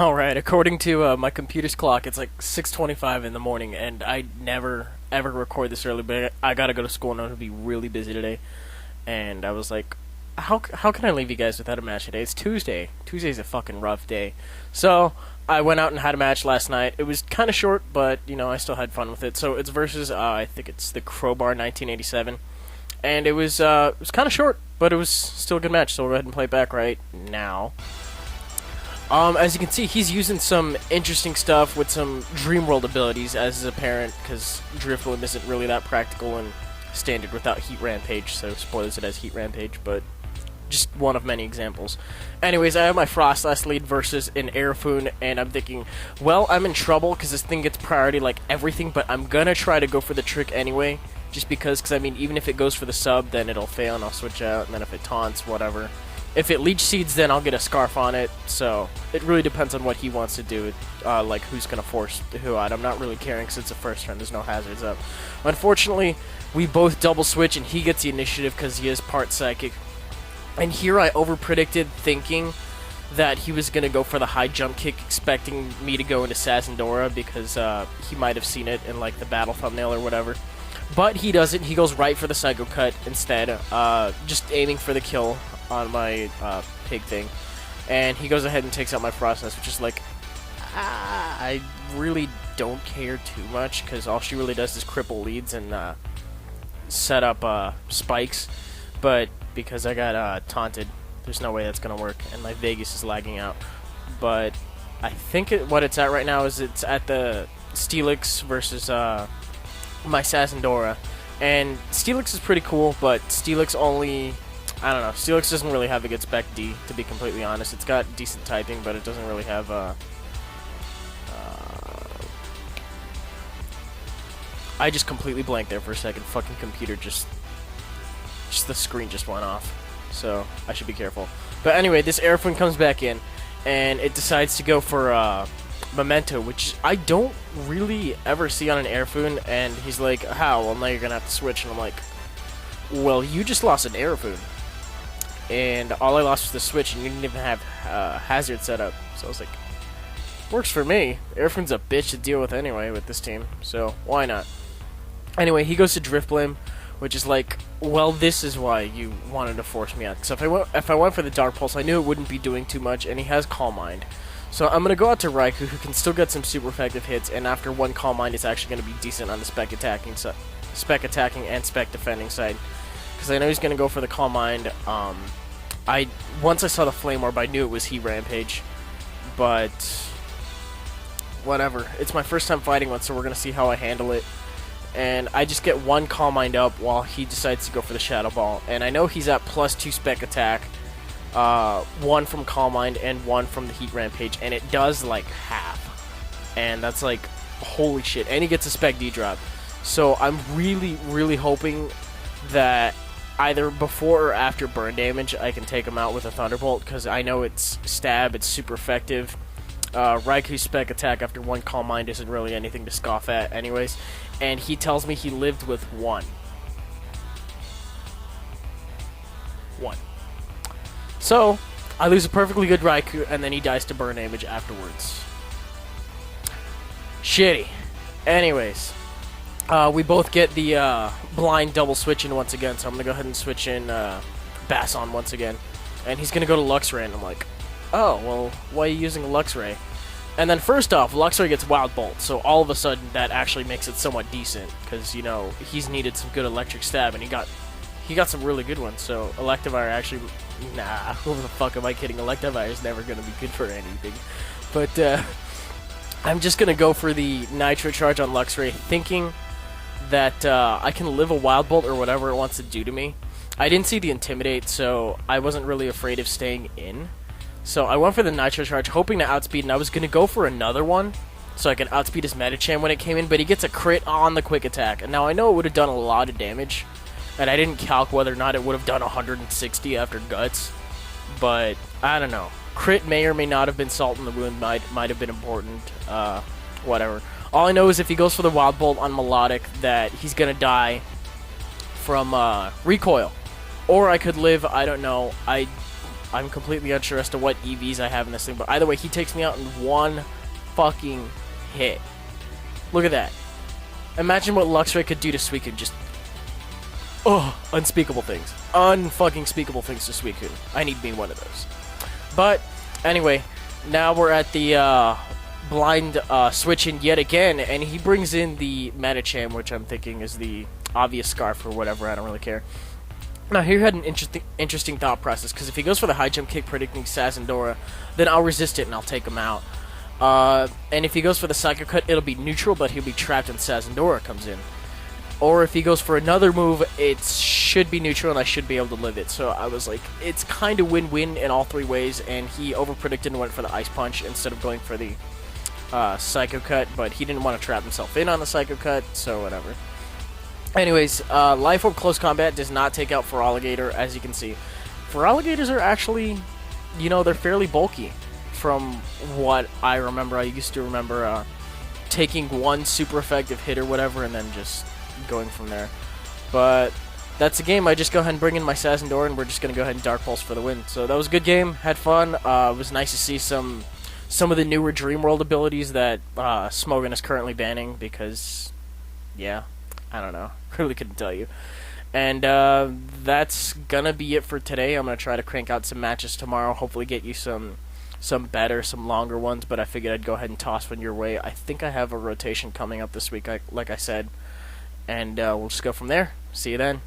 Alright, according to my computer's clock, it's like 6:25 in the morning, and I never, ever record this early, but I gotta go to school, and I'm gonna be really busy today. And I was like, how can I leave you guys without a match today? It's Tuesday. Tuesday's a fucking rough day. So, I went out and had a match last night. It was kind of short, but, you know, I still had fun with it. So, it's versus, I think it's TheCrowbar1987. And it was kind of short, but it was still a good match, so we'll go ahead and play it back right now. As you can see, he's using some interesting stuff with some Dream World abilities, as is apparent, because Drift Bloom isn't really that practical and standard without Heat Rampage, so spoilers, it has Heat Rampage, but just one of many examples. Anyways, I have my Frostlass lead versus an Airfoon, and I'm thinking, well, I'm in trouble, because this thing gets priority like everything, but I'm gonna try to go for the trick anyway, just because, I mean, even if it goes for the sub, then it'll fail, and I'll switch out, and then if it taunts, whatever. If it Leech Seeds, then I'll get a Scarf on it, so it really depends on what he wants to do, like who's going to force who out. I'm not really caring because it's the first turn, there's no hazards up. Unfortunately, we both double switch and he gets the initiative because he is part Psychic. And here I over-predicted thinking that he was going to go for the high jump kick, expecting me to go into Sazendora because he might have seen it in like the battle thumbnail or whatever. But he doesn't, he goes right for the Psycho Cut instead, just aiming for the kill on my pig thing, and he goes ahead and takes out my Frostnest, which is like, I really don't care too much, because all she really does is cripple leads and set up spikes, but because I got taunted, there's no way that's going to work, and my Vegas is lagging out. But I think what it's at right now is it's at the Steelix versus my Sazendora, and Steelix is pretty cool, but Steelix only, I don't know, Steelix doesn't really have a good spec D, to be completely honest. It's got decent typing, but it doesn't really have I just completely blanked there for a second. Fucking computer just the screen just went off. So, I should be careful. But anyway, this Airfoon comes back in, and it decides to go for Memento, which I don't really ever see on an Airfoon, and he's like, how? Well, now you're gonna have to switch, and I'm like, well, you just lost an Airfoon. And all I lost was the switch, and you didn't even have hazard set up. So I was like, works for me. Airfoon's a bitch to deal with anyway with this team, so why not? Anyway, he goes to Drift Blame, which is like, well, this is why you wanted to force me out. So if I went for the Dark Pulse, I knew it wouldn't be doing too much, and he has Calm Mind. So I'm going to go out to Raikou, who can still get some super effective hits, and after one Calm Mind, it's actually going to be decent on the spec attacking and spec defending side. Because I know he's going to go for the Calm Mind. Once I saw the Flame Orb, I knew it was Heat Rampage. But whatever. It's my first time fighting one, so we're going to see how I handle it. And I just get one Calm Mind up while he decides to go for the Shadow Ball. And I know he's at +2 spec attack. One from Calm Mind and one from the Heat Rampage. And it does like half. And that's like, holy shit. And he gets a spec D drop. So I'm really, really hoping that either before or after burn damage, I can take him out with a Thunderbolt, because I know it's stab, it's super effective. Raikou's spec attack after one Calm Mind isn't really anything to scoff at anyways, and he tells me he lived with one. So, I lose a perfectly good Raikou, and then he dies to burn damage afterwards. Shitty. Anyways. We both get the blind double switch in once again, so I'm going to go ahead and switch in Basson once again. And he's going to go to Luxray, and I'm like, oh, well, why are you using Luxray? And then first off, Luxray gets Wild Bolt, so all of a sudden that actually makes it somewhat decent, because, you know, he's needed some good electric stab, and he got some really good ones, so Electivire actually, nah, who the fuck am I kidding? Electivire is never going to be good for anything. But, I'm just going to go for the Nitro Charge on Luxray, thinking that I can live a Wild Bolt or whatever it wants to do to me. I didn't see the Intimidate, so I wasn't really afraid of staying in. So I went for the Nitro Charge, hoping to outspeed, and I was going to go for another one, so I could outspeed his Medicham when it came in, but he gets a crit on the Quick Attack. And now I know it would have done a lot of damage, and I didn't calc whether or not it would have done 160 after Guts, but I don't know. Crit may or may not have been Salt in the Wound, might have been important, whatever. All I know is if he goes for the Wild Bolt on Melodic, that he's going to die from Recoil. Or I could live, I don't know, I'm completely unsure as to what EVs I have in this thing. But either way, he takes me out in one fucking hit. Look at that. Imagine what Luxray could do to Suicune. Just, unspeakable things. Unfucking speakable things to Suicune. I need me one of those. But, anyway, now we're at the blind switch-in yet again, and he brings in the Medicham, which I'm thinking is the obvious Scarf or whatever, I don't really care. Now, here had an interesting thought process, because if he goes for the high jump kick predicting Sazendora, then I'll resist it and I'll take him out. And if he goes for the Psycho Cut, it'll be neutral, but he'll be trapped when Sazendora comes in. Or if he goes for another move, it should be neutral and I should be able to live it. So I was like, it's kind of win-win in all three ways, and he over-predicted and went for the Ice Punch instead of going for the Psycho Cut, but he didn't want to trap himself in on the Psycho Cut, so whatever. Anyways, Life Orb Close Combat does not take out Feraligatr, as you can see. Feraligatrs are actually, you know, they're fairly bulky. From what I remember, I used to remember taking one super effective hit or whatever and then just going from there. But that's the game. I just go ahead and bring in my Sazendora and we're just going to go ahead and Dark Pulse for the win. So that was a good game. Had fun. It was nice to see some of the newer Dream World abilities that Smogon is currently banning because, yeah, I don't know. Really couldn't tell you. And that's going to be it for today. I'm going to try to crank out some matches tomorrow. Hopefully get you some better, some longer ones, but I figured I'd go ahead and toss one your way. I think I have a rotation coming up this week, like I said, and we'll just go from there. See you then.